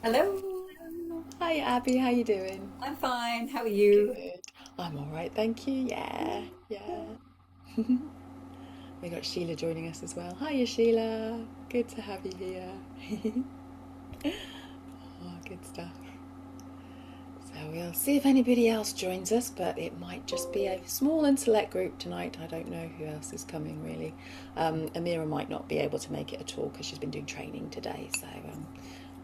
Hello, Hi Abby, how you doing? I'm fine. How are you? Good. I'm all right, thank you. Yeah, yeah. We got Sheila joining us as well. Hiya Sheila, good to have you here. Oh, good stuff. So we'll see if anybody else joins us, but it might just be a small and select group tonight. I don't know who else is coming really. Amira might not be able to make it at all because she's been doing training today, so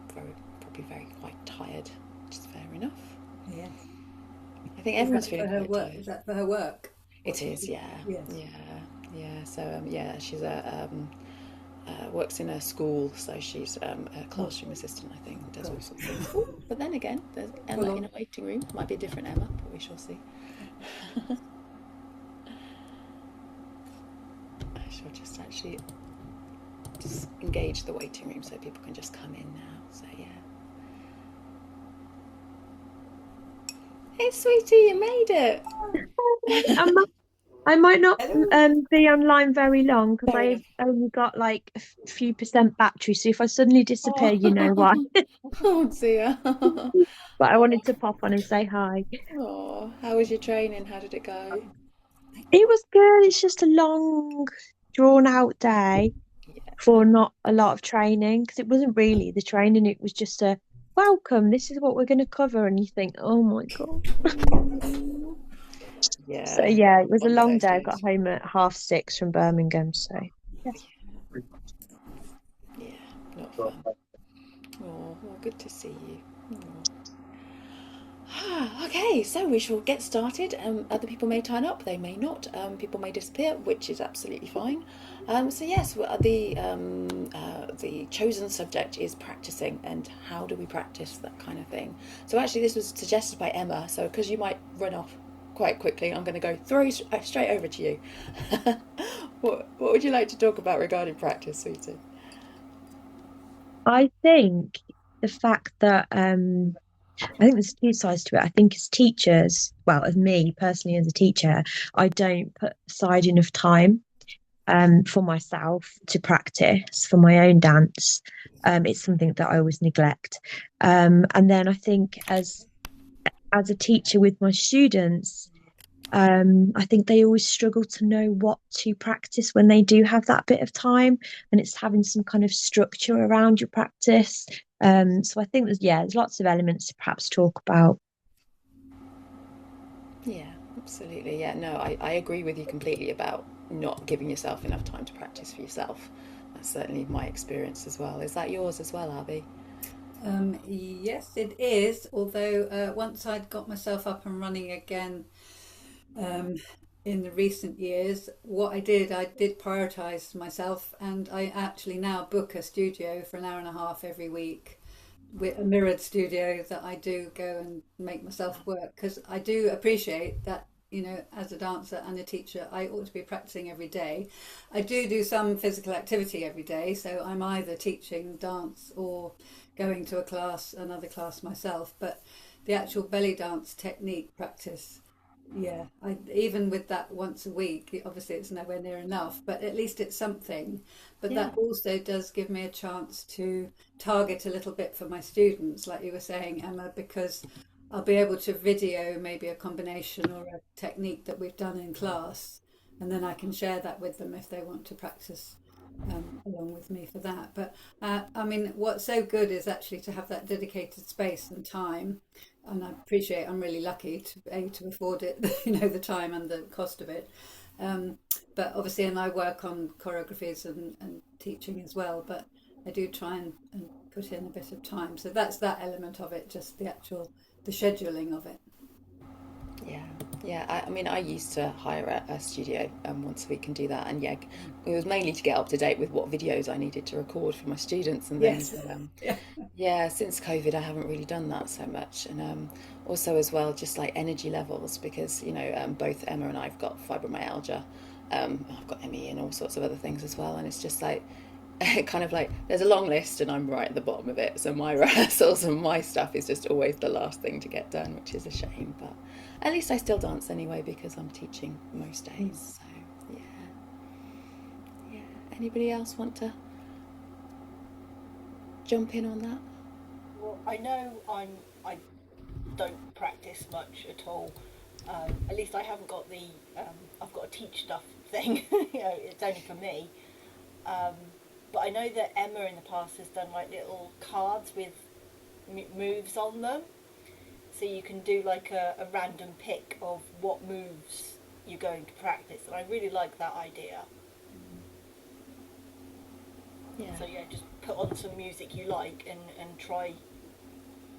probably very quite tired, which is fair enough. Yes. I think Is everyone's that for feeling her quite work? tired. Is that for her work? It What's she is, do? yeah, Yes. yeah, yeah. So yeah, she's a works in a school, so she's a Oh, classroom assistant. I think does all gosh. sorts of things. Ooh, but then again, there's Emma Full in a on. waiting room. Might be a different Emma, but we shall see. I shall just actually just engage the waiting room so people can just come in now. So yeah. Hey, sweetie, you made it. I might not Hello. be online very long because Fair I've enough. only got like a few percent battery. So if I suddenly disappear, you know why. Oh, oh dear. But I Oh, wanted to pop on and say hi. oh, how was your training? How did it go? It was good. It's just a long, drawn out day Yeah. for not a lot of training because it wasn't really the training. It was just a welcome. This is what we're going to cover. And you think, oh my God. So Yeah. yeah, it was a One of long those day. I got days. home at 6:30 from Birmingham. So yeah. Yeah, not fun. Oh, well, good to see you. Oh. Okay, so we shall get started. Other people may turn up, they may not. People may disappear, which is absolutely fine. So yes, the chosen subject is practicing, and how do we practice that kind of thing. So actually, this was suggested by Emma. So because you might run off quite quickly, I'm going to go straight over to you. What would you like to talk about regarding practice, sweetie? I think the fact that I think there's two sides to it. I think as teachers, well, as me personally as a teacher, I don't put aside enough time for myself to practice for my own dance. It's something that I always neglect. And then I think as a teacher with my students, I think they always struggle to know what to practice when they do have that bit of time, and it's having some kind of structure around your practice. So I think there's lots of elements to perhaps talk about. Yeah, absolutely. Yeah, no, I agree with you completely about not giving yourself enough time to practice for yourself. That's certainly my experience as well. Is that yours as well, Abby? Yes, it is. Although once I'd got myself up and running again um, in the recent years, I did prioritize myself, and I actually now book a studio for an hour and a half every week with a mirrored studio that I do go and make myself work because I do appreciate that, as a dancer and a teacher, I ought to be practicing every day. I do some physical activity every day, so I'm either teaching dance or going to another class myself. But the actual belly dance technique practice, yeah, even with that once a week, obviously it's nowhere near enough, but at least it's something. But Yeah. that also does give me a chance to target a little bit for my students, like you were saying, Emma, because I'll be able to video maybe a combination or a technique that we've done in class, and then I can share that with them if they want to practice along with me for that. But I mean, what's so good is actually to have that dedicated space and time. And I appreciate I'm really lucky to afford it, the time and the cost of it. Um, but obviously, and I work on choreographies and teaching as well. But I do try and put in a bit of time. So that's that element of it, just the scheduling of it. Yeah, yeah. I mean, I used to hire a studio once a week and do that, and yeah, it was mainly to get up to date with what videos I needed to record for my students and things. Yes. But Yeah. yeah, since COVID, I haven't really done that so much, and also as well, just like energy levels, because both Emma and I've got fibromyalgia. I've got ME and all sorts of other things as well, and it's just like kind of like there's a long list and I'm right at the bottom of it. So my rehearsals and my stuff is just always the last thing to get done, which is a shame. But at least I still dance anyway because I'm teaching most days. So yeah, yeah. Anybody else want to jump in on that? Well, I know I don't practice much at all. At least I haven't got the I've got to teach stuff thing. It's only for me. Um, but I know that Emma in the past has done like little cards with moves on them, so you can do like a random pick of what moves you're going to practice, and I really like that idea. Yeah. So yeah, just put on some music you like and try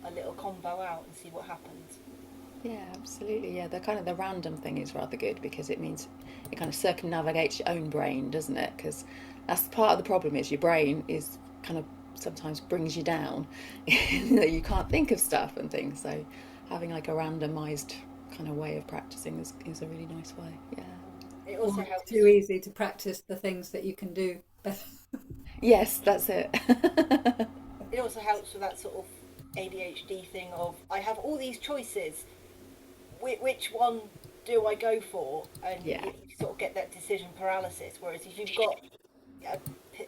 a little combo out and see what happens. Yeah, absolutely. Yeah, the kind of the random thing is rather good because it means it kind of circumnavigates your own brain, doesn't it? Because that's part of the problem is your brain is kind of sometimes brings you down. You can't think of stuff and things. So having like a randomized kind of way of practicing is a really nice way. Yeah. It Or also it's helps. too easy to practice the things that you can do better. Yes, that's it. It also helps with that sort of ADHD thing of I have all these choices. Which one do I go for? And Yeah. you sort of get that decision paralysis. Whereas if you've got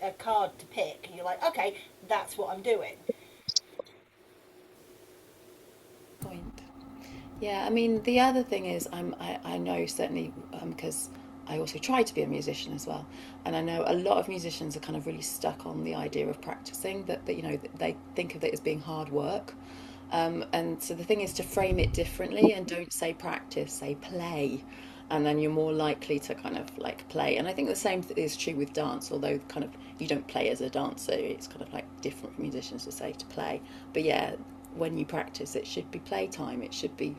a card to pick, you're like, okay, that's what I'm doing. Point. Yeah, I mean, the other thing is, I know certainly because I also try to be a musician as well, and I know a lot of musicians are kind of really stuck on the idea of practicing. That you know they think of it as being hard work, and so the thing is to frame it differently and don't say practice, say play, and then you're more likely to kind of like play. And I think the same is true with dance, although kind of you don't play as a dancer. It's kind of like different for musicians to say to play. But yeah, when you practice, it should be playtime. It should be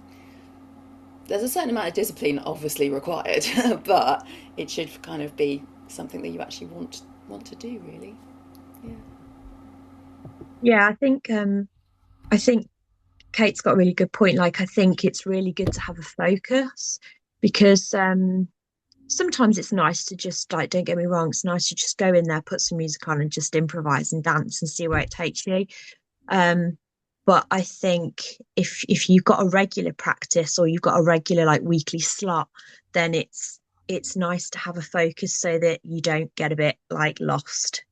there's a certain amount of discipline obviously required, but it should kind of be something that you actually want to do really. Yeah. Yeah, I think Kate's got a really good point. Like, I think it's really good to have a focus because sometimes it's nice to just like, don't get me wrong, it's nice to just go in there, put some music on, and just improvise and dance and see where it takes you. Um, but I think if you've got a regular practice or you've got a regular like weekly slot, then it's nice to have a focus so that you don't get a bit like lost.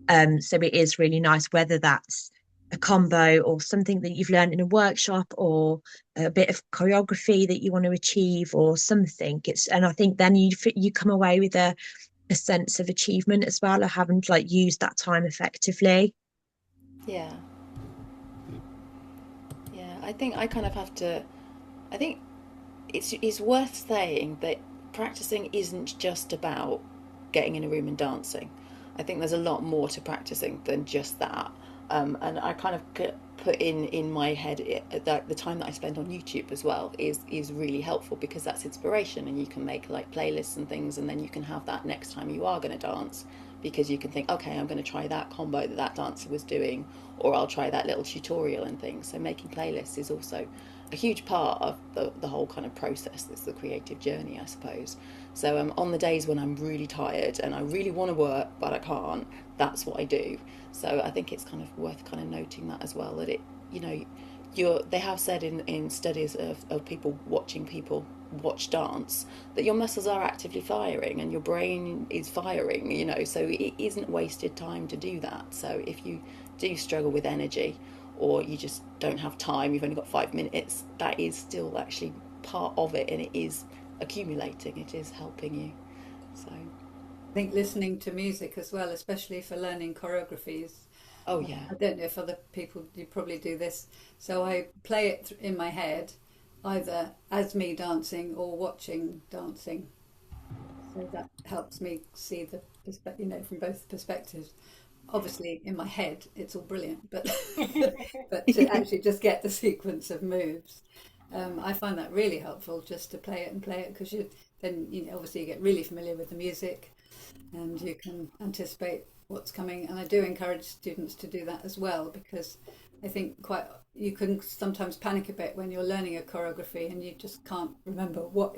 So it is really nice, whether that's a combo or something that you've learned in a workshop or a bit of choreography that you want to achieve or something. And I think then you come away with a sense of achievement as well, of having to like use that time effectively. Yeah. Yeah. I think I kind of have to. I think it's worth saying that practicing isn't just about getting in a room and dancing. I think there's a lot more to practicing than just that. And I kind of put in my head that the time that I spend on YouTube as well is really helpful because that's inspiration and you can make like playlists and things and then you can have that next time you are going to dance because you can think, okay, I'm going to try that combo that that dancer was doing, or I'll try that little tutorial and things. So making playlists is also a huge part of the whole kind of process. It's the creative journey, I suppose. So on the days when I'm really tired and I really want to work but I can't, that's what I do. So I think it's kind of worth kind of noting that as well, that it, you know, they have said in studies of people watching people watch dance that your muscles are actively firing and your brain is firing, you know, so it isn't wasted time to do that. So if you do struggle with energy or you just don't have time, you've only got 5 minutes, that is still actually part of it and it is accumulating, it is helping you. So, I think listening to music as well, especially for learning choreographies. oh yeah, I don't know if other people, you probably do this. So I play it in my head, either as me dancing or watching dancing. So that helps me see the perspective, from both perspectives. Obviously, in my head, it's all brilliant, but but to actually just get the sequence of moves, I find that really helpful just to play it and play it because obviously you get really familiar with the music and you can anticipate what's coming. And I do encourage students to do that as well because I think quite you can sometimes panic a bit when you're learning a choreography and you just can't remember what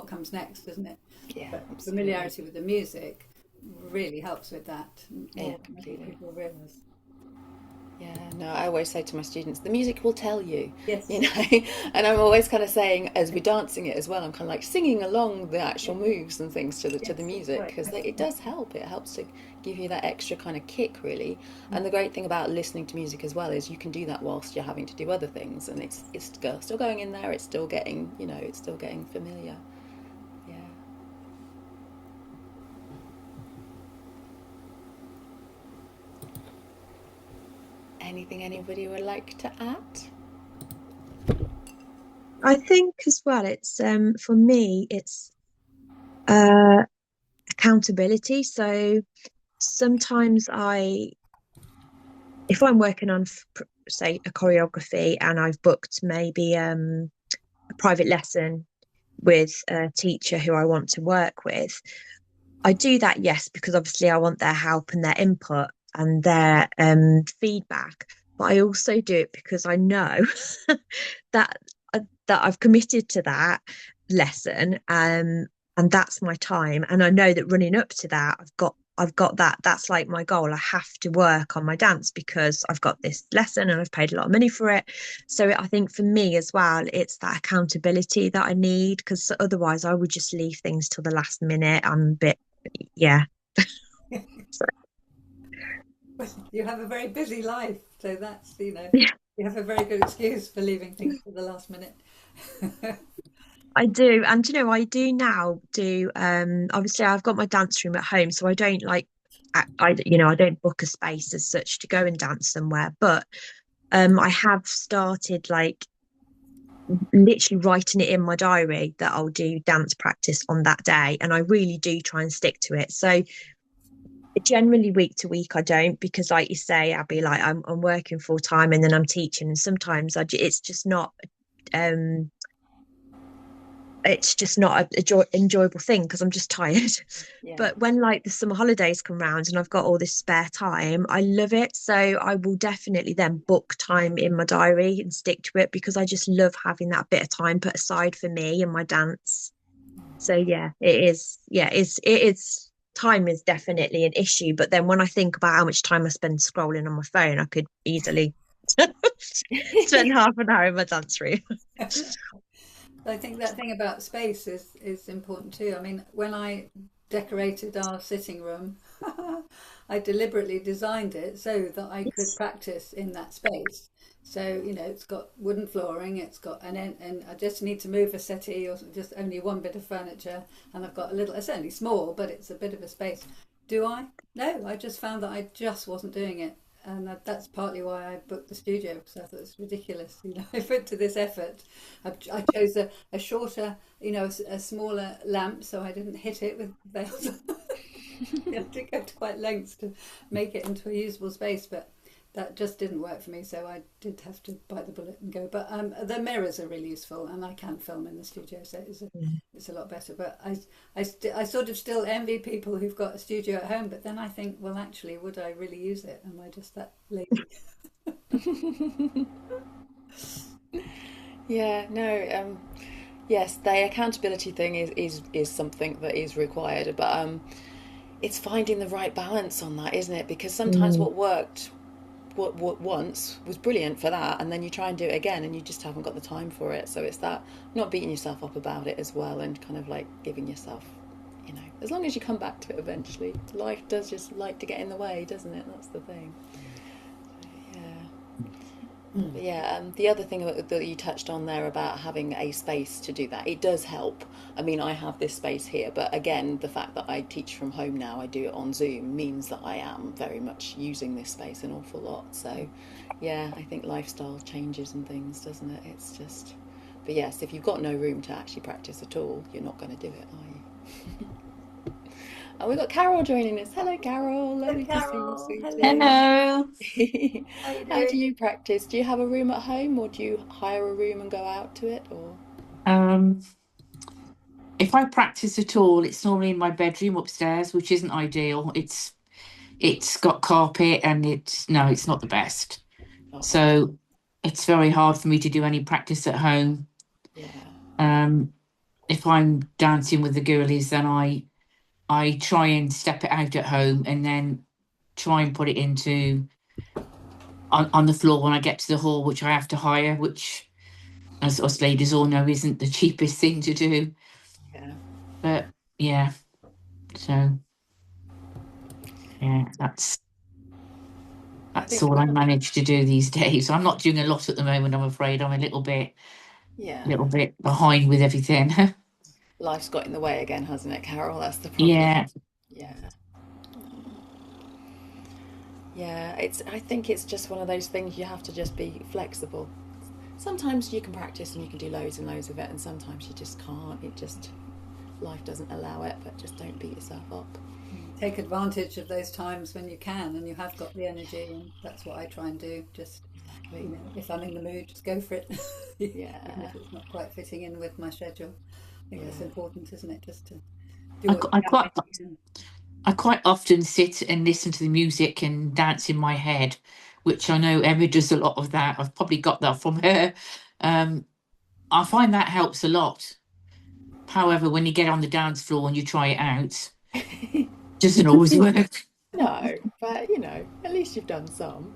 comes next, isn't it? yeah, But absolutely. familiarity with the music really helps with that Yeah, more than I think completely. people realise. Yeah, no, I always say to my students, the music will tell you, you Yes. know, and I'm always kind of saying, as we're dancing it as well, I'm kind of like singing along the actual moves and things to the Yes, that's music, right. because it does help. It helps to give you that extra kind of kick, really. And the great thing about listening to music as well is you can do that whilst you're having to do other things, and still going in there. It's still getting, you know, it's still getting familiar. Yeah. Anything anybody would like to add? I think as well, it's for me, it's uh accountability. So sometimes if I'm working on, say, a choreography and I've booked maybe a private lesson with a teacher who I want to work with, I do that, yes, because obviously I want their help and their input and their feedback. But I also do it because I know that that I've committed to that lesson, and that's my time. And I know that running up to that, I've got that. That's like my goal. I have to work on my dance because I've got this lesson and I've paid a lot of money for it. So I think for me as well, it's that accountability that I need, because otherwise I would just leave things till the last minute. I'm a bit, yeah. So, Well, you have a very busy life, so that's, yeah, you have a very good excuse for leaving things to the last minute. I do. And I do now do obviously I've got my dance room at home, so I don't like I don't book a space as such to go and dance somewhere, but I have started like literally writing it in my diary that I'll do dance practice on that day, and I really do try and stick to it. So generally week to week I don't, because like you say, Abby, like I'm working full time and then I'm teaching, and sometimes it's just not um a enjoyable thing because I'm just tired. Yeah. But when like the summer holidays come round and I've got all this spare time, I love it. So I will definitely then book time in my diary and stick to it, because I just love having that bit of time put aside for me and my dance. So yeah, it is. Yeah, it is. Time is definitely an issue. But then when I think about how much time I spend scrolling on my phone, I could easily spend half an hour in my dance room. I think that thing about space is important too. I mean, when I decorated our sitting room, I deliberately designed it so that I could practice in that space. So, it's got wooden flooring, it's got and I just need to move a settee or just only one bit of furniture, and I've got a little, it's only small, but it's a bit of a space. Do I? No, I just found that I just wasn't doing it. And that's partly why I booked the studio, because I thought it's ridiculous. I put to this effort. I chose a shorter, a smaller lamp, so I didn't hit it with veils. You have to go to quite lengths to make it into a usable space, but that just didn't work for me. So I did have to bite the bullet and go. But the mirrors are really useful, and I can film in the studio, so it's a lot better. But I sort of still envy people who've got a studio at home. But then I think, well, actually, would I really use it? Am I just that lazy? Yeah, no, yes, the accountability thing is something that is required, but it's finding the right balance on that, isn't it? Because sometimes Mm, what worked what once was brilliant for that, and then you try and do it again and you just haven't got the time for it. So it's that not beating yourself up about it as well, and kind of like giving yourself, as long as you come back to it eventually. Life does just like to get in the way, doesn't it? That's the thing. Yeah. But yeah, the other thing that you touched on there about having a space to do that, it does help. I mean, I have this space here, but again, the fact that I teach from home now, I do it on Zoom, means that I am very much using this space an awful lot. So, yeah, I think lifestyle changes and things, doesn't it? It's just, but yes, if you've got no room to actually practice at all, you're not going to do it, are you? And we've got Carol joining us. Hello, Carol. Hello, Lovely to see you, Carol. sweetie. Hello. Hello. How are you How do doing? you practice? Do you have a room at home, or do you hire a room and go out to it? Or Um, if I practice at all, it's normally in my bedroom upstairs, which isn't ideal. It's got carpet and it's no, it's not the best. oh, So it's very hard for me to do any practice at home. yeah, Um, if I'm dancing with the girlies, then I try and step it out at home and then try and put it into on the floor when I get to the hall, which I have to hire, which, as us ladies all know, isn't the cheapest thing to do. Yeah. But yeah, so yeah, that's think all I manage to do these days. I'm not doing a lot at the moment, I'm afraid. I'm a little bit Yeah. behind with everything. Life's got in the way again, hasn't it, Carol? That's the problem. Yeah. Yeah. Yeah, I think it's just one of those things you have to just be flexible. Sometimes you can practice and you can do loads and loads of it, and sometimes you just can't. Life doesn't allow it, but just don't beat yourself up. take advantage of those times when you can and you have got the energy, and that's what I try and do. Just, you know, if I'm in the mood, just go for it. Yeah. Even if it's not quite fitting in with my schedule. I think that's important, isn't it? Just to do I, what I you quite can. I quite often sit and listen to the music and dance in my head, which I know Emma does a lot of that. I've probably got that from her. I find that helps a lot. However, when you get on the dance floor and you try it out, it doesn't always work. No, but at least you've done some.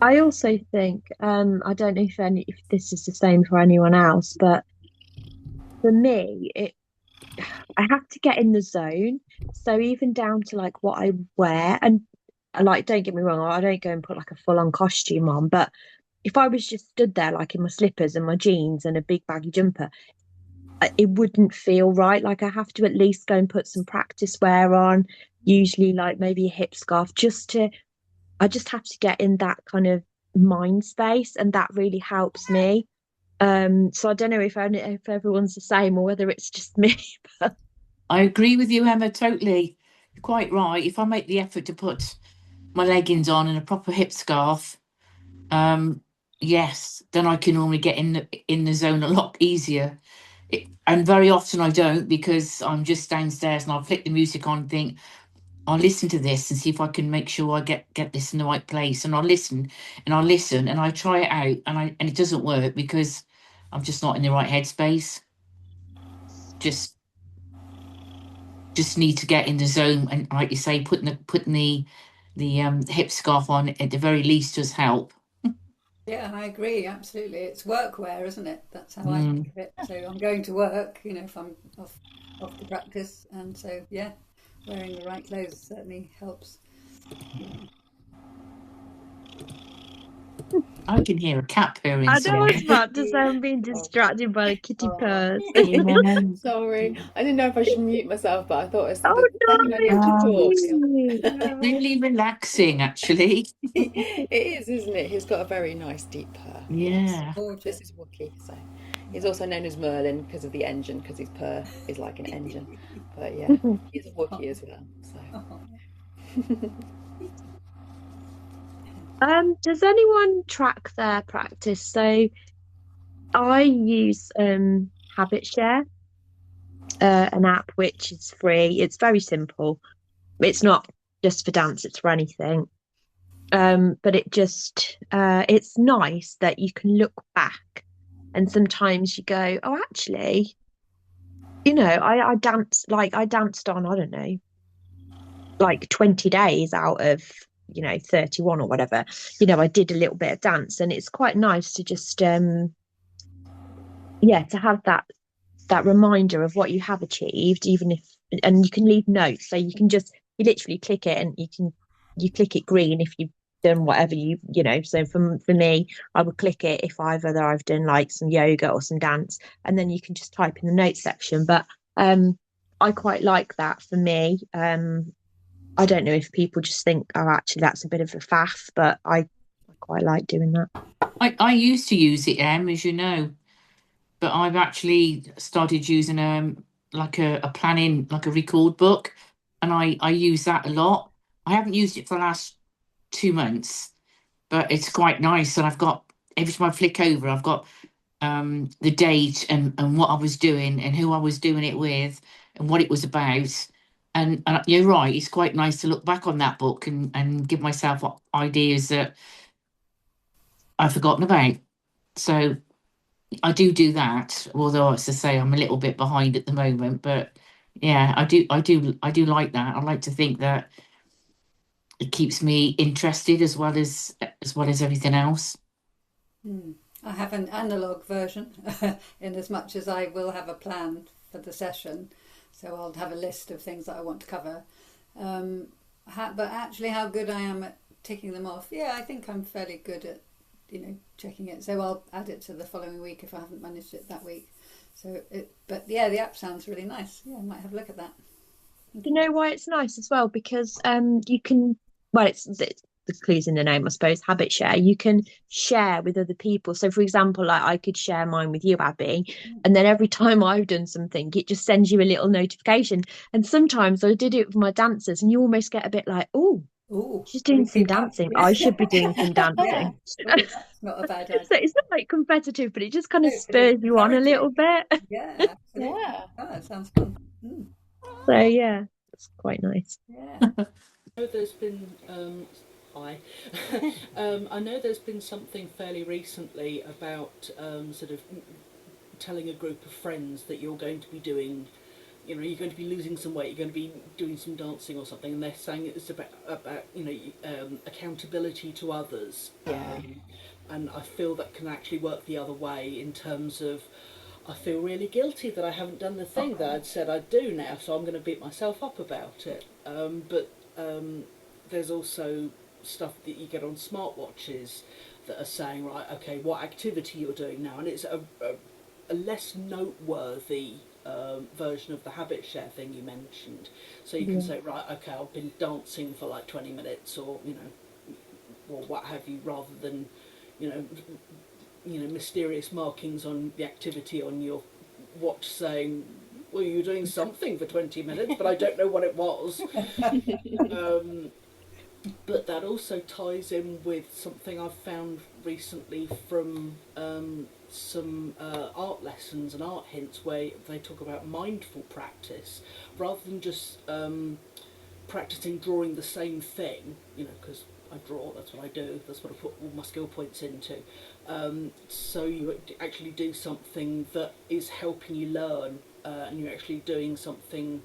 I also think, I don't know if this is the same for anyone else, but for me, I have to get in the zone. So even down to like what I wear, and like, don't get me wrong, I don't go and put like a full on costume on, but if I was just stood there like in my slippers and my jeans and a big baggy jumper, it wouldn't feel right. Like I have to at least go and put some practice wear on, usually like maybe a hip scarf, I just have to get in that kind of mind space, and that really helps me. So I don't know if everyone's the same or whether it's just me. But I agree with you, Emma, totally. You're quite right. If I make the effort to put my leggings on and a proper hip scarf, yes, then I can normally get in the zone a lot easier. And very often I don't, because I'm just downstairs and I'll flick the music on and think, I'll listen to this and see if I can make sure I get this in the right place. And I'll listen and I try it out, and it doesn't work because I'm just not in the right headspace. Just need to get in the zone, and like you say, putting the hip scarf on at the very least does help. Yeah, I agree. Absolutely. It's workwear, isn't it? That's how I Mm. think of it. So I'm going to work, you know, if I'm off to practice. And so, yeah, wearing the right clothes certainly helps. I can hear a cat purring I know I somewhere. was about to say I'm being Oh, distracted by the kitty Oh, purrs. Yeah. sorry. I didn't know if I should mute myself, but I thought it's Oh the second I knew to Um, talk. no! really relaxing, actually. It is, isn't it? He's got a very nice deep purr. Yes. Yeah. This gorgeous. is Wookie, so he's also known as Merlin because of the engine, because his purr is like an engine. But yeah, he's a Wookie as well. So Does anyone track their practice? So I use HabitShare, an app which is free. It's very simple. It's not just for dance, it's for anything. But it's nice that you can look back and sometimes you go, oh, actually, I danced on, I don't know, like 20 days out of 31 or whatever. I did a little bit of dance, and it's quite nice to just to have that reminder of what you have achieved, even if, and you can leave notes, so you literally click it and you click it green if you've done whatever so for me, I would click it if I've done like some yoga or some dance, and then you can just type in the notes section. But I quite like that for me. I don't know if people just think, oh, actually that's a bit of a faff, but I quite like doing that. I used to use it, as you know, but I've actually started using like a planning, like a record book, and I use that a lot. I haven't used it for the last 2 months, but it's quite nice. And I've got, every time I flick over, I've got the date and what I was doing and who I was doing it with and what it was about. And you're right, it's quite nice to look back on that book and give myself ideas that I've forgotten about. So I do that, although, as I say, I'm a little bit behind at the moment, but yeah, I do like that. I like to think that it keeps me interested as well as everything else. I have an analog version, in as much as I will have a plan for the session, so I'll have a list of things that I want to cover. Um, but actually, how good I am at ticking them off, yeah, I think I'm fairly good at, checking it. So I'll add it to the following week if I haven't managed it that week. But yeah, the app sounds really nice. Yeah, I might have a look at that. You know why it's nice as well? Because you can, well, it's the clues in the name, I suppose, habit share. You can share with other people. So, for example, like I could share mine with you, Abby, and then every time I've done something, it just sends you a little notification. And sometimes I did it with my dancers, and you almost get a bit like, oh, Oh, she's doing some keep up. dancing. Yeah, I should be doing some yeah. dancing. Oh, that's not a bad idea. So it's not like competitive, but it just kind No, of but it's spurs you on a little encouraging. bit. Yeah, absolutely. Yeah. Oh, that sounds fun. So yeah, it's quite nice. Yeah. I know there's been hi. I know there's been something fairly recently about sort of telling a group of friends that you're going to be doing, you're going to be losing some weight, you're going to be doing some dancing or something, and they're saying it's about accountability to others. Yeah. And I feel that can actually work the other way in terms of I feel really guilty that I haven't done the thing that I'd said I'd do now, so I'm going to beat myself up about it. But there's also stuff that you get on smartwatches that are saying, right, okay, what activity you're doing now, and it's a less noteworthy version of the habit share thing you mentioned. So you can say, right, okay, I've been dancing for like 20 minutes, or or what have you, rather than you know mysterious markings on the activity on your watch saying, well, you're doing something for 20 minutes, but I don't know what it was. But that also ties in with something I've found recently from some art lessons and art hints where they talk about mindful practice rather than just practicing drawing the same thing, because I draw, that's what I do, that's what I put all my skill points into. So you actually do something that is helping you learn, and you're actually doing something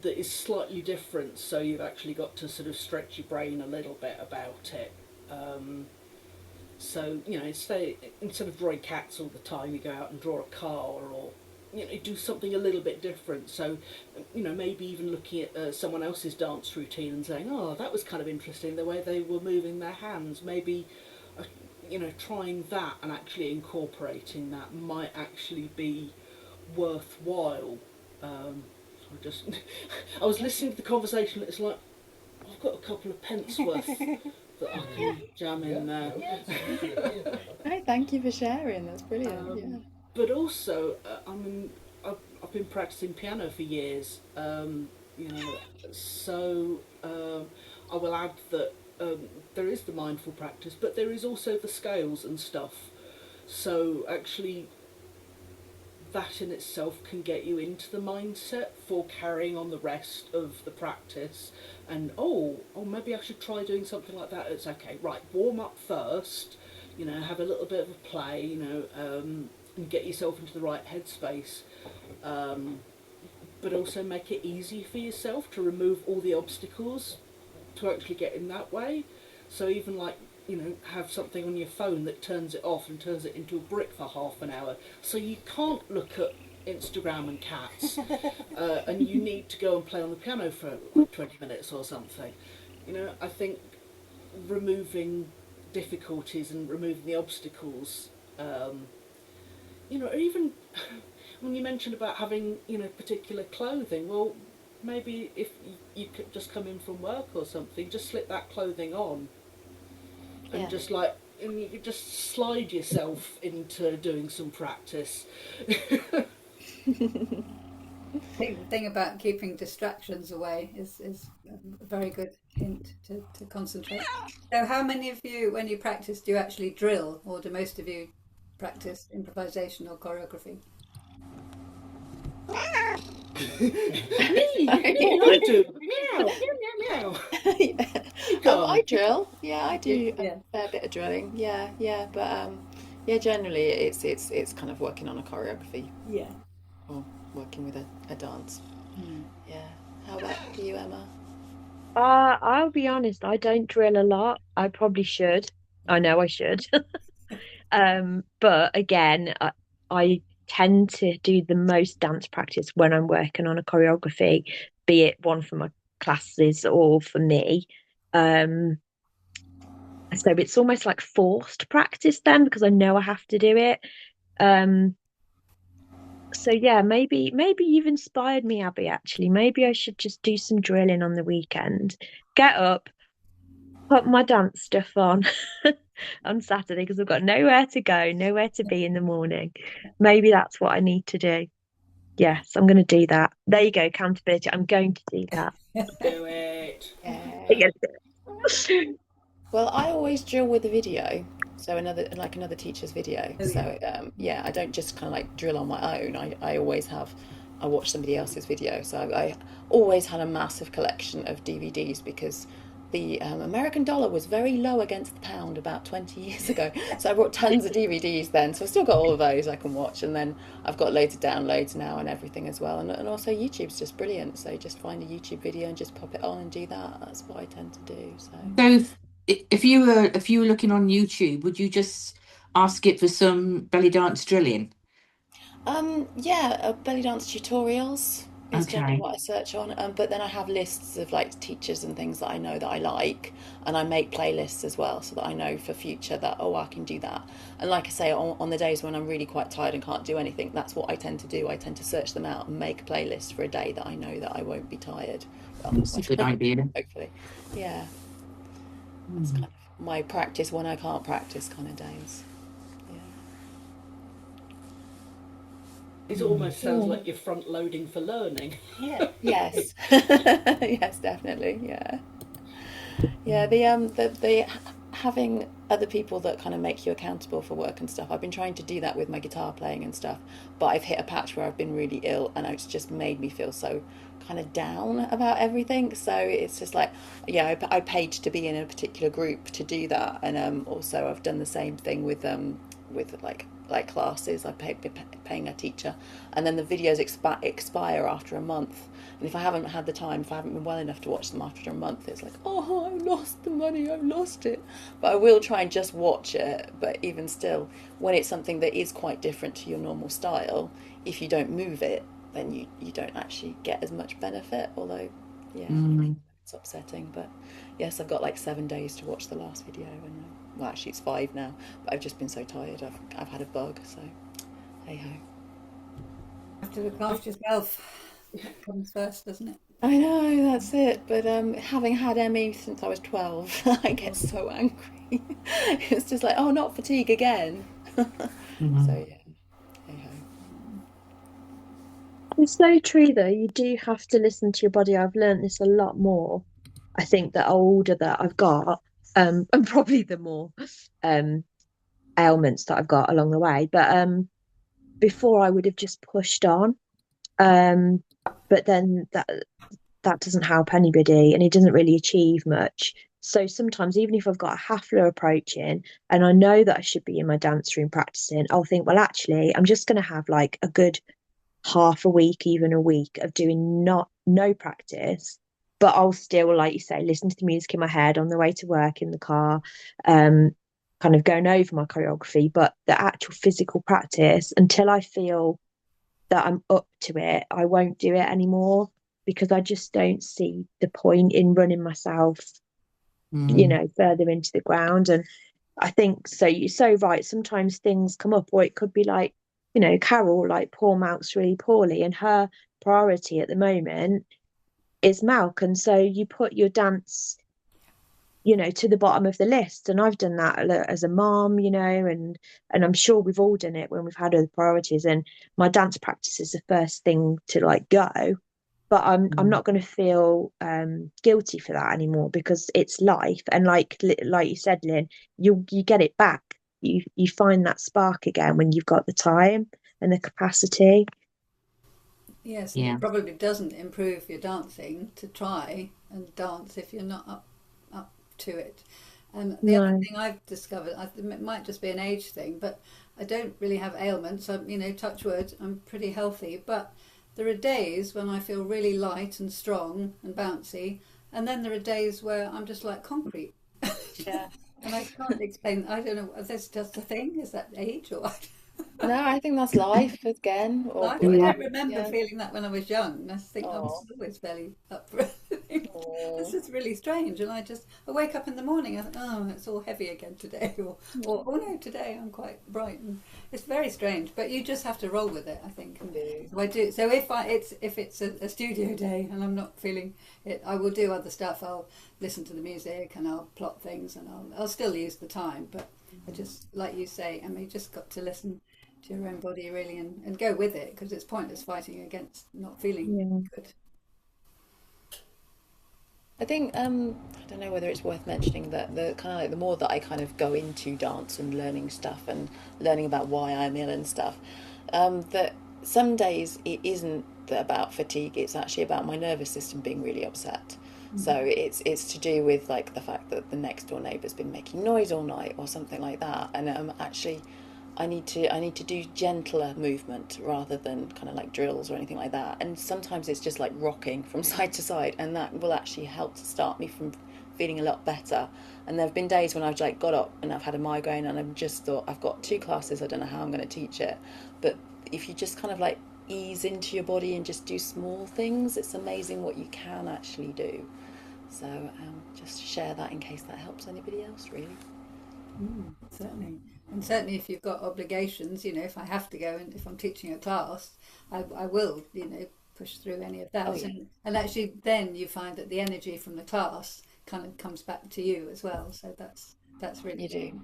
that is slightly different, so you've actually got to sort of stretch your brain a little bit about it. So, instead of drawing cats all the time, you go out and draw a car, or do something a little bit different. So, maybe even looking at someone else's dance routine and saying, oh, that was kind of interesting, the way they were moving their hands. Maybe, trying that and actually incorporating that might actually be worthwhile. I was listening to the conversation. It's like I've got a couple of pence worth that I can jam in there. Hey, thank you for sharing. That's brilliant. Yeah. But also, I've been practicing piano for years. So I will add that there is the mindful practice, but there is also the scales and stuff. So actually, that in itself can get you into the mindset for carrying on the rest of the practice. And maybe I should try doing something like that. It's okay, right, warm up first, have a little bit of a play, and get yourself into the right headspace, but also make it easy for yourself to remove all the obstacles to actually get in that way. So even like have something on your phone that turns it off and turns it into a brick for half an hour, so you can't look at Instagram and cats, and you need to go and play on the piano for like 20 minutes or something. I think removing difficulties and removing the obstacles, or even when you mentioned about having particular clothing, well, maybe if you could just come in from work or something, just slip that clothing on and and you could just slide yourself into doing some practice. The thing about keeping distractions away is a very good hint to concentrate. So how many of you, when you practice, do you actually drill, or do most of you practice improvisation or choreography? I do. Meow, meow, meow, meow. I drill. Yeah, I do Yeah. a fair bit of drilling. Yeah, yeah, but generally it's kind of working on a choreography Yeah. or working with a dance. Yeah. How about you, Emma? I'll be honest, I don't drill a lot. I probably should. I know I should. But again, I tend to do the most dance practice when I'm working on a choreography, be it one for my classes or for me. Um, so it's almost like forced practice then because I know I have to do it. Um, so yeah, maybe you've inspired me, Abby, actually. Maybe I should just do some drilling on the weekend. Get up, put my dance stuff on on Saturday because I've got nowhere to go, nowhere to be in the morning. Maybe that's what I need to do. Yes, I'm going to do that. There you go, accountability. I'm going to do that. Do it. Yeah. Yes. Well, I always drill with a video, so another teacher's video. Oh yeah. So yeah, I don't just kind of like drill on my own. I always I watch somebody else's video. So I always had a massive collection of DVDs because the American dollar was very low against the pound about 20 years ago. So I bought tons of DVDs then. So I've still got all of those I can watch, and then I've got loads of downloads now and everything as well. And also YouTube's just brilliant. So just find a YouTube video and just pop it on and do that. That's what I tend to do. So. So if you were looking on YouTube, would you just ask it for some belly dance drilling? Yeah, belly dance tutorials is generally Okay. what I search on. But then I have lists of like teachers and things that I know that I like, and I make playlists as well so that I know for future that I can do that. And like I say, on the days when I'm really quite tired and can't do anything, that's what I tend to do. I tend to search them out and make a playlist for a day that I know that I won't be tired. Well, That's a good idea. hopefully, yeah. That's kind Mm. of my practice when I can't practice kind of days. Yeah. It Mm. almost sounds like you're front loading for learning. Yeah. Yes. Yes, definitely. Yeah. Yeah, the having other people that kind of make you accountable for work and stuff. I've been trying to do that with my guitar playing and stuff, but I've hit a patch where I've been really ill and it's just made me feel so kind of down about everything. So it's just like, yeah, I paid to be in a particular group to do that, and also I've done the same thing with like classes. Paying a teacher, and then the videos expire after a month. And if I haven't had the time, if I haven't been well enough to watch them after a month, it's like, oh, I lost the money, I've lost it. But I will try and just watch it. But even still, when it's something that is quite different to your normal style, if you don't move it, then you don't actually get as much benefit. Although, yeah, Mm. it's upsetting. But yes, I've got like 7 days to watch the last video, and well, actually it's 5 now. But I've just been so tired. I've had a bug, so hey ho. Have to look after yourself. That comes first, doesn't it? I know, that's it. But having had ME since I was 12, I get so angry. It's just like, oh, not fatigue again. So Mm. yeah, hey ho. It's so true, though. You do have to listen to your body. I've learned this a lot more. I think the older that I've got, and probably the more um, ailments that I've got along the way. But before I would have just pushed on. Um, but then that doesn't help anybody and it doesn't really achieve much. So sometimes, even if I've got a Hafler approaching and I know that I should be in my dance room practicing, I'll think, well, actually, I'm just going to have like a good half a week, even a week of doing not no practice. But I'll still, like you say, listen to the music in my head on the way to work in the car, um, kind of going over my choreography. But the actual physical practice, until I feel that I'm up to it, I won't do it anymore because I just don't see the point in running myself, Mm. further into the ground. And I think so. You're so right. Sometimes things come up, or it could be like, Carol, like poor Malk's really poorly, and her priority at the moment is Malk. And so you put your dance, to the bottom of the list. And I've done that as a mom, and I'm sure we've all done it when we've had other priorities. And my dance practice is the first thing to like go. But I'm Mm. not going to feel guilty for that anymore because it's life. And like you said, Lynn, you get it back. You find that spark again when you've got the time and the capacity. Yes, and Yeah. it probably doesn't improve your dancing to try and dance if you're not up to it. And the other No. thing I've discovered, it might just be an age thing, but I don't really have ailments. I'm, touch wood, I'm pretty healthy. But there are days when I feel really light and strong and bouncy, and then there are days where I'm just like concrete. Yeah. And I can't explain. I don't know. Is this just a thing? Is that age or what? No, I think that's life again. Or Life. I Yeah. don't remember yeah. feeling that when I was young. I think I Oh, was always fairly up for everything. This oh, is really strange. And I wake up in the morning. I think, oh, it's all heavy again today, or oh no, today I'm quite bright. And it's very strange. But you just have to roll with it, I think. And do. so I do. So if it's a studio day and I'm not feeling it, I will do other stuff. I'll listen to the music and I'll plot things and I'll still use the time. But I just, like you say, you just got to listen to your own body really and go with it, because it's pointless fighting against not feeling Yeah. good. I think I don't know whether it's worth mentioning that the kind of like the more that I kind of go into dance and learning stuff and learning about why I'm ill and stuff, that some days it isn't about fatigue. It's actually about my nervous system being really upset. So it's to do with like the fact that the next door neighbour's been making noise all night or something like that, and actually I need to do gentler movement rather than kind of like drills or anything like that. And sometimes it's just like rocking from side to side, and that will actually help to start me from feeling a lot better. And there have been days when I've like got up and I've had a migraine and I've just thought I've got two classes, I don't know how I'm going to teach it. But if you just kind of like ease into your body and just do small things, it's amazing what you can actually do. So just share that in case that helps anybody else, really. Certainly. And certainly if you've got obligations, if I have to go and if I'm teaching a class, I will, push through any of Oh that. yeah, And actually then you find that the energy from the class kind of comes back to you as well. So that's really you good. do.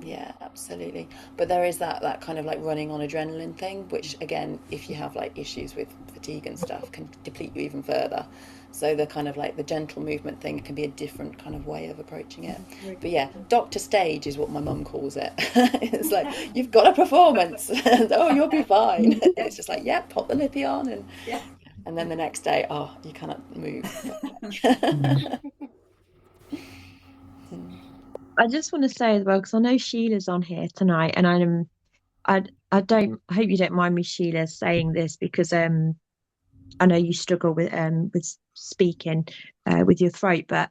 Yeah, absolutely. But there is that kind of like running on adrenaline thing, which again, if you have like issues with fatigue and stuff, can deplete you even further. So the kind of like the gentle movement thing can be a different kind of way of approaching it. Very But good. yeah, Doctor Stage is what my mum calls it. It's like you've got a performance, and oh, you'll be fine. And it's just like, yeah, pop the lippy on, Yeah. and then the next day, oh, you cannot move. But I just want to say as well, because I know Sheila's on here tonight, and I hope you don't mind me, Sheila, saying this because I know you struggle with speaking with your throat, but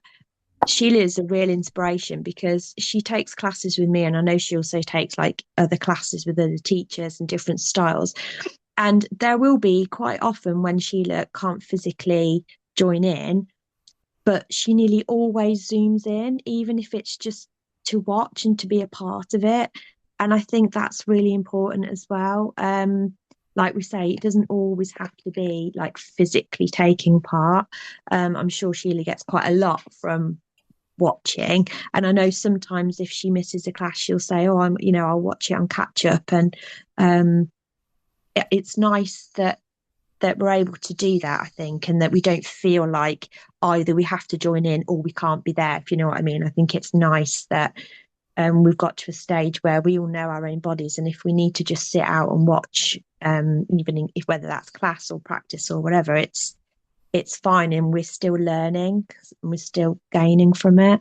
Sheila is a real inspiration because she takes classes with me, and I know she also takes like other classes with other teachers and different styles. And there will be quite often when Sheila can't physically join in, but she nearly always zooms in, even if it's just to watch and to be a part of it. And I think that's really important as well. Like we say, it doesn't always have to be like physically taking part. I'm sure Sheila gets quite a lot from watching. And I know sometimes if she misses a class, she'll say, "Oh, I'll watch it on catch up." And um, it's nice that we're able to do that, I think, and that we don't feel like either we have to join in or we can't be there, if you know what I mean. I think it's nice that we've got to a stage where we all know our own bodies, and if we need to just sit out and watch, if whether that's class or practice or whatever, it's fine, and we're still learning and we're still gaining from it.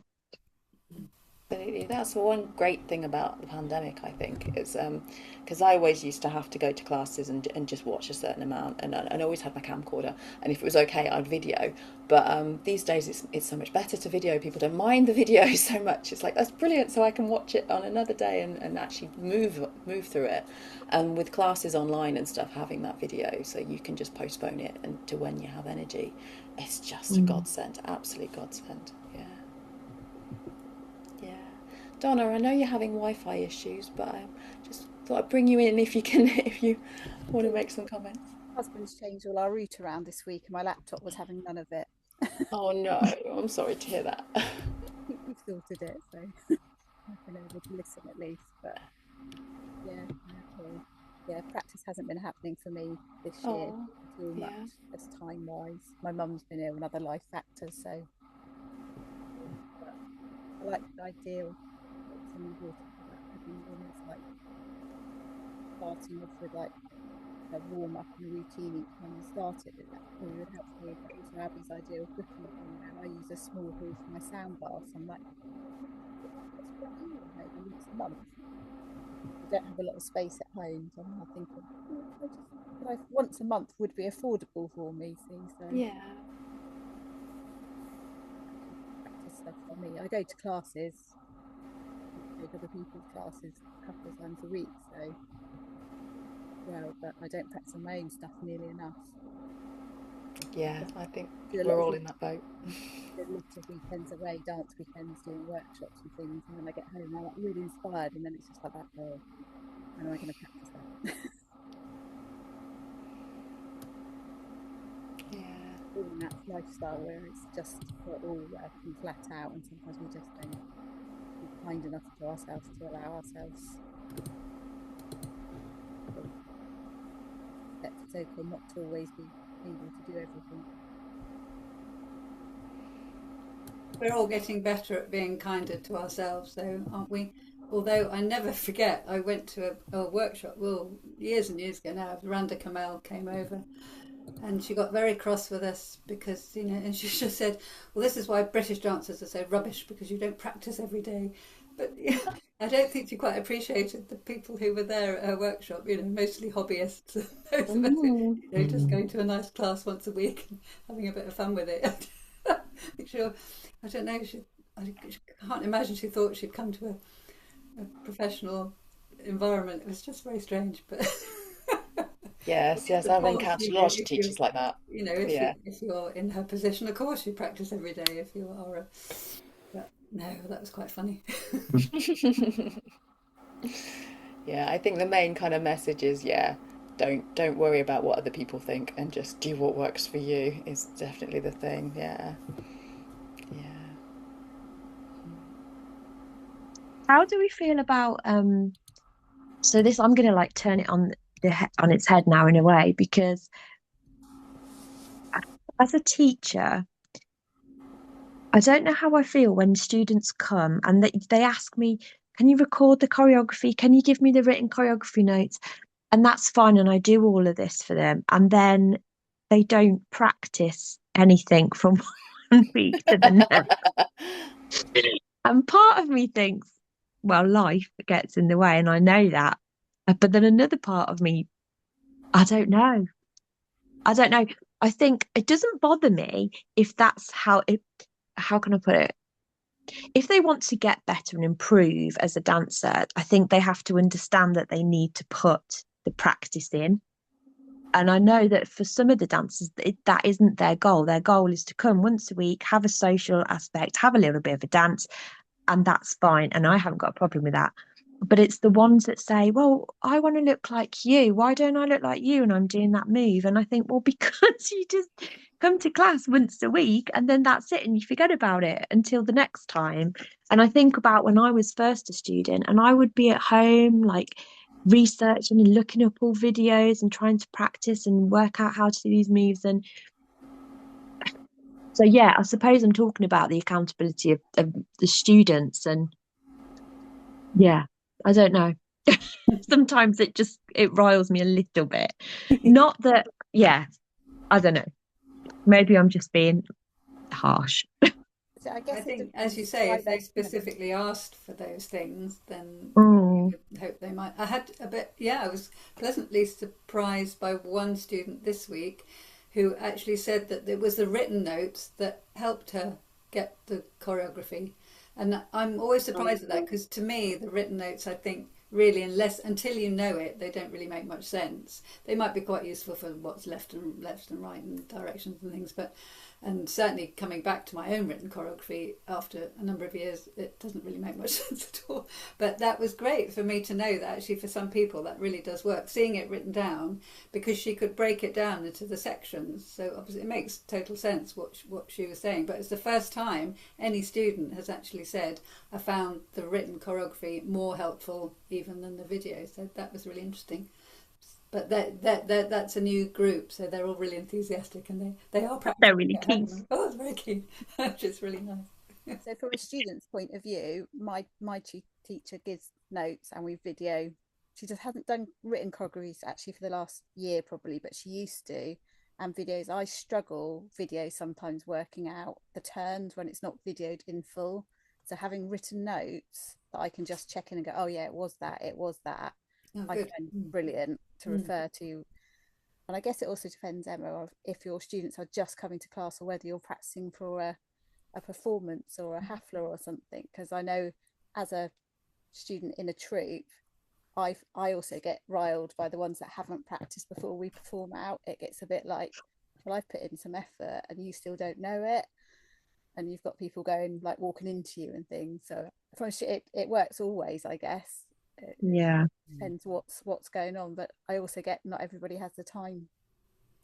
absolutely. That's one great thing about the pandemic, I think, is because I always used to have to go to classes and just watch a certain amount, and I always had my camcorder, and if it was okay, I'd video. But these days, it's so much better to video. People don't mind the video so much. It's like that's brilliant, so I can watch it on another day and actually move through it. And with classes online and stuff, having that video, so you can just postpone it and to when you have energy, it's just a Mm. godsend, absolute godsend. Yeah. Yeah. Donna, I know you're having Wi-Fi issues, but I just thought I'd bring you in if you can, if you want to make some comments. Husband's changed all our route around this week and my laptop was having none of it. Oh no, I'm sorry to hear that. We've sorted it, so I've been able to listen at least. But yeah, yeah, practice hasn't been happening for me this year Oh, too much, yeah. as time-wise. My mum's been ill and other life factors, so but I like the idea of some water for that. Having almost like starting off with like a warm up and a routine each time you start it with that food helps me. But also Abby's idea of booking it in now. I use a small hall for my sound bar, so I'm like, what's running? Or maybe once a month. I don't have a lot of space at home, so I'm now thinking, could like once a month would be affordable for me. See, so Yeah. practice stuff for me. I go to classes, take other people's classes a couple of times a week. So well, but I don't practice on my own stuff nearly enough. Yeah, I think Do a lot we're of all in that boat. do a lot of weekends away, dance weekends, doing workshops and things, and then I get home, I'm like really inspired, and then it's just like that. Oh, when am I going to practice that? Yeah. In that lifestyle where it's just we're all working flat out, and sometimes we just don't be kind enough to ourselves to allow ourselves that it's okay not to always be able to do everything. We're all getting better at being kinder to ourselves, though, aren't we? Although I never forget, I went to a workshop, well, years and years ago now. Randa Kamel came over, and she got very cross with us because, and she just said, well, this is why British dancers are so rubbish, because you don't practice every day. But I don't think she quite appreciated the people who were there at her workshop, mostly hobbyists, most of us, just going to a nice class once a week and having a bit of fun with it. Sure, I don't know, I can't imagine she thought she'd come to a professional environment. It was just very strange, but Yes, of I've course, encountered a lot of if you teachers like that. Yeah. if you're in her position, of course you practice every day. If you are, but no, that was quite funny. Yeah, I think the main kind of message is, yeah, don't worry about what other people think and just do what works for you is definitely the thing. Yeah. Yeah. How do we feel about so this I'm gonna like turn it on on its head now in a way, because as a teacher, I don't know how I feel when students come and they ask me, can you record the choreography? Can you give me the written choreography notes? And that's fine. And I do all of this for them. And then they don't practice anything from one week to the next. And part of me thinks, well, life gets in the way. And I know that. But then another part of me, I don't know. I don't know. I think it doesn't bother me if that's how can I put it? If they want to get better and improve as a dancer, I think they have to understand that they need to put the practice in. And I know that for some of the dancers, that isn't their goal. Their goal is to come once a week, have a social aspect, have a little bit of a dance, and that's fine. And I haven't got a problem with that. But it's the ones that say, well, I want to look like you. Why don't I look like you? And I'm doing that move. And I think, well, because you just come to class once a week and then that's it. And you forget about it until the next time. And I think about when I was first a student and I would be at home, like researching and looking up all videos and trying to practice and work out how to do these moves. And so, yeah, I suppose I'm talking about the accountability of the students. And yeah, I don't know. Sometimes it riles me a little bit. Not that, yeah, I don't know. Maybe I'm just being harsh. So I I guess it think, as you depends say, why if they they come. specifically asked for those things, then Mm. you would hope they might. I had a bit, yeah, I was pleasantly surprised by one student this week who actually said that it was the written notes that helped her get the choreography. And I'm always surprised at that, because to me, the written notes, I think, really, until you know it, they don't really make much sense. They might be quite useful for what's left and right and directions and things, but and certainly coming back to my own written choreography after a number of years, it doesn't really make much sense at all. But that was great for me to know that actually for some people that really does work, seeing it written down, because she could break it down into the sections. So obviously it makes total sense what she was saying. But it's the first time any student has actually said, I found the written choreography more helpful even than the video. So that was really interesting. But that's a new group, so they're all really enthusiastic and they are practicing. They're really keen. Oh, it's very keen, which is really nice. So from a student's point of view, my teacher gives notes and we video. She just hasn't done written choreographies actually for the last year probably, but she used to. And videos, I struggle video sometimes working out the turns when it's not videoed in full. So having written notes that I can just check in and go, oh yeah, it was that. Oh, I good. find brilliant to refer to And I guess it also depends, Emma, of if your students are just coming to class or whether you're practicing for a performance or a hafla or something. Because I know as a student in a troupe, I also get riled by the ones that haven't practiced before we perform out. It gets a bit like, well, I've put in some effort and you still don't know it, and you've got people going like walking into you and things. So it works always, I guess. It Yeah. depends what's going on, but I also get not everybody has the time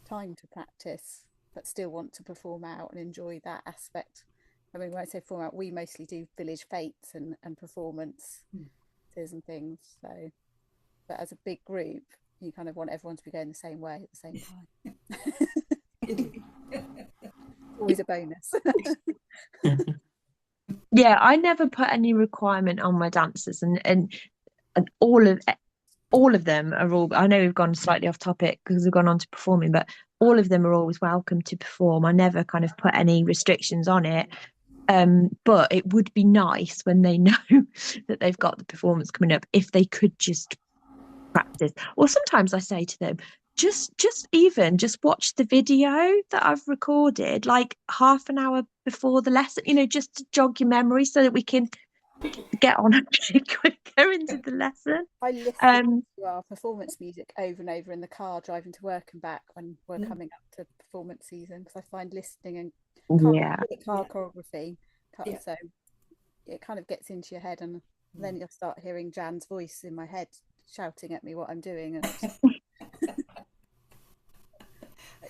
to practice, but still want to perform out and enjoy that aspect. I mean, when I say perform out, we mostly do village fetes and performances and things. So, but as a big group, you kind of want everyone to be going the same way at the same time. Always a bonus. Yeah, I never put any requirement on my dancers, and all of them are all. I know we've gone slightly off topic because we've gone on to performing, but all of them are always welcome to perform. I never kind of put any restrictions on it. But it would be nice when they know that they've got the performance coming up if they could just practice. Or sometimes I say to them, just watch the video that I've recorded like half an hour before the lesson, just to jog your memory so that we can get on actually quicker into the lesson. I listen to our performance music over and over in the car driving to work and back when we're coming up to performance season, because I find listening and car choreography, so it kind of gets into your head, and then you'll start hearing Jan's voice in my head shouting at me what I'm doing. And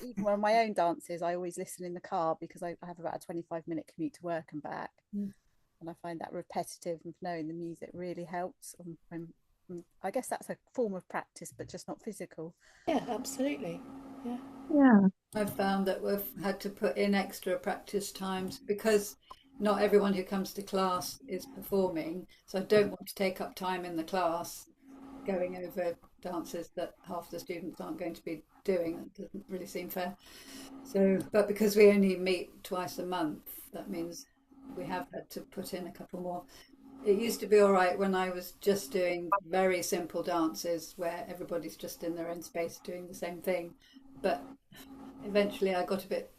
even on my own dances, I always listen in the car because I have about a 25-minute commute to work and back. And I find that repetitive of knowing the music really helps. I guess that's a form of practice, but just not physical. Yeah, absolutely. Yeah. I've found that we've had to put in extra practice times because not everyone who comes to class is performing. So I don't want to take up time in the class going over dances that half the students aren't going to be doing. That doesn't really seem fair. So, but because we only meet twice a month, that means we have had to put in a couple more. It used to be all right when I was just doing very simple dances where everybody's just in their own space doing the same thing. But eventually I got a bit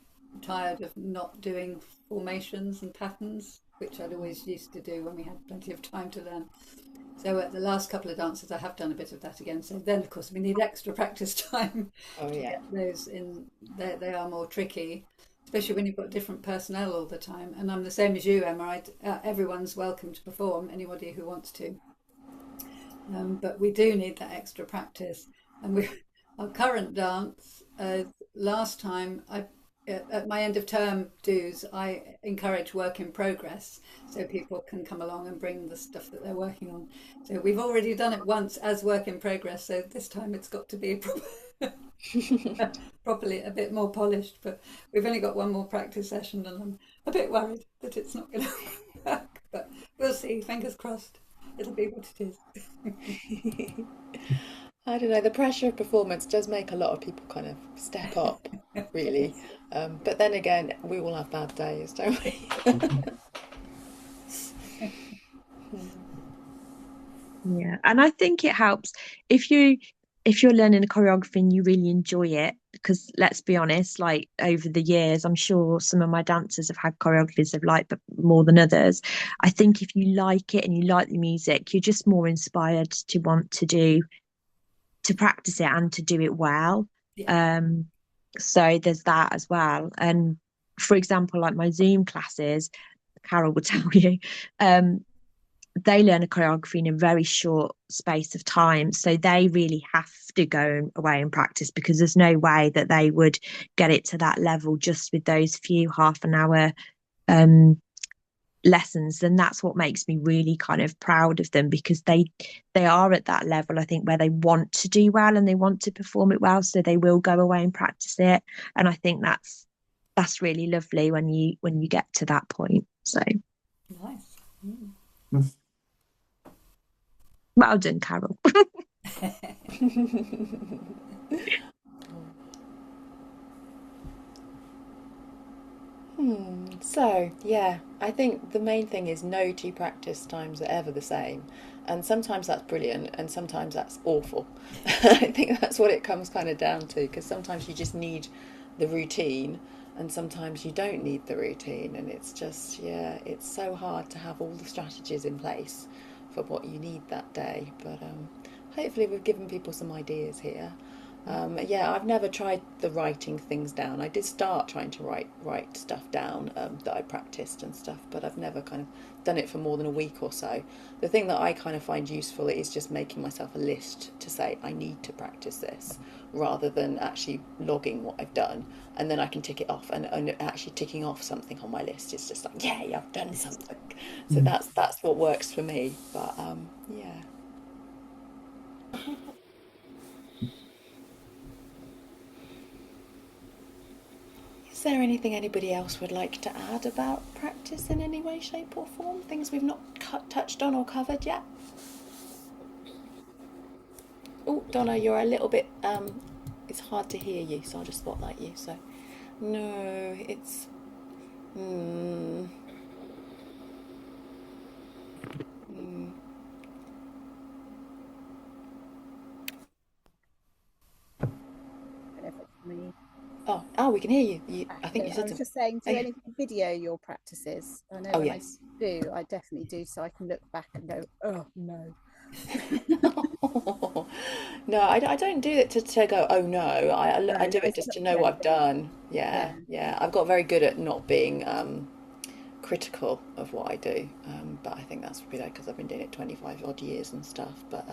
tired of not doing formations and patterns, which I'd always used to do when we had plenty of time to learn. So at the last couple of dances, I have done a bit of that again. So then, of course, we need extra practice time to get those in. They are more tricky, especially when you've got different personnel all the time. And I'm the same as you, Emma. Everyone's welcome to perform, anybody who wants to. But we do need that extra practice. And our current dance, last time, at my end of term dues, I encourage work in progress so people can come along and bring the stuff that they're working on. So we've already done it once as work in progress, so this time it's got to be properly a bit more polished. But we've only got one more practice session and I'm a bit worried that it's not going to work, but we'll see. Fingers crossed. It'll be what it is. I don't know, the pressure of performance does make a lot of people kind of step up, really. But then again, we all have bad days, don't we? Yeah, and I think it helps if you're learning a choreography and you really enjoy it, because let's be honest, like over the years, I'm sure some of my dancers have had choreographies they've liked but more than others. I think if you like it and you like the music, you're just more inspired to want to practice it and to do it well. So there's that as well. And for example, like my Zoom classes, Carol will tell you, they learn a choreography in a very short space of time. So they really have to go away and practice, because there's no way that they would get it to that level just with those few half an hour lessons. And that's what makes me really kind of proud of them, because they are at that level, I think, where they want to do well and they want to perform it well, so they will go away and practice it. And I think that's really lovely when you get to that point. So nice. Well done, Carol. So, yeah, I think the main thing is no two practice times are ever the same. And sometimes that's brilliant and sometimes that's awful. I think that's what it comes kind of down to, because sometimes you just need the routine and sometimes you don't need the routine. And it's just, yeah, it's so hard to have all the strategies in place for what you need that day. But hopefully we've given people some ideas here. Yeah, I've never tried the writing things down. I did start trying to write stuff down that I practiced and stuff, but I've never kind of done it for more than a week or so. The thing that I kind of find useful is just making myself a list to say I need to practice this, rather than actually logging what I've done, and then I can tick it off. And actually ticking off something on my list is just like, yay, I've done something. So that's what works for me. But yeah. Is there anything anybody else would like to add about practice in any way, shape, or form? Things we've not touched on or covered yet? Oh, Donna, you're a little bit. It's hard to hear you, so I'll just spotlight you. So, no, it's. Mm, mm. I don't know if it's me. Oh, we can hear you. I think So you I said was something. just saying, Oh, do yeah. any video your practices? I know Oh, when yes. I do, I definitely do, so I can look back and go, oh no. No, I don't do it to go, oh no. I No, do it it's just not to for know what I've anything. done. Yeah. Yeah, yeah. I've got very good at not being critical of what I do. But I think that's because I've been doing it 25 odd years and stuff. But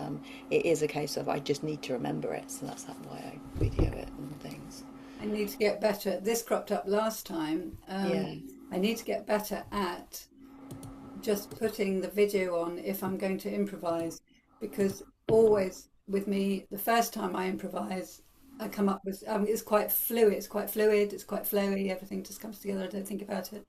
it is a case of I just need to remember it. So that's why I video it and things. I need to get better. This cropped up last time. Yeah. I need to get better at just putting the video on if I'm going to improvise, because always with me, the first time I improvise, I come up with it's quite fluid. It's quite fluid. It's quite flowy. Everything just comes together. I don't think about it,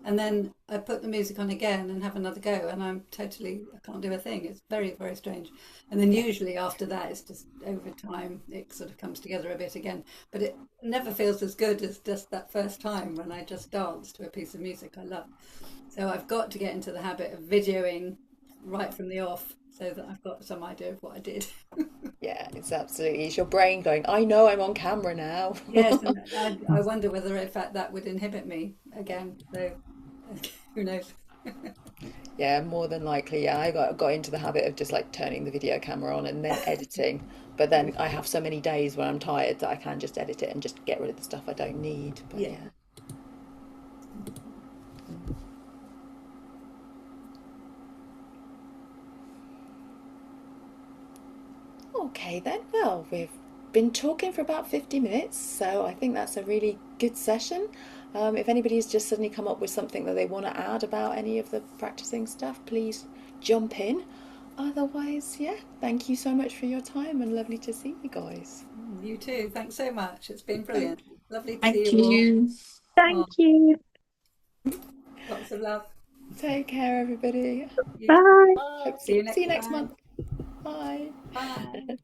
and then I put the music on again and have another go, and I can't do a thing. It's very, very strange. And then usually after that, it's just over time it sort of comes together a bit again. But it never feels as good as just that first time when I just dance to a piece of music I love. So I've got to get into the habit of videoing right from the off so that I've got some idea of what I did. Yeah, it's absolutely. It's your brain going, I know I'm on camera now. Yes, and I wonder whether in fact that would inhibit me again. So who knows? Yeah, more than likely. Yeah, I got into the habit of just like turning the video camera on and then editing. But then I have so many days when I'm tired that I can just edit it and just get rid of the stuff I don't need. But Yeah. yeah. Okay then. Well, we've been talking for about 50 minutes, so I think that's a really good session. If anybody's just suddenly come up with something that they want to add about any of the practicing stuff, please jump in. Otherwise, yeah, thank you so much for your time and lovely to see you guys. You too. Thanks so much. It's been brilliant. Lovely to see Thank you all. you. Thank Oh, you. lots of love. Take care, everybody. You too. Bye. Hope See you see you next next time. month. Bye. Bye.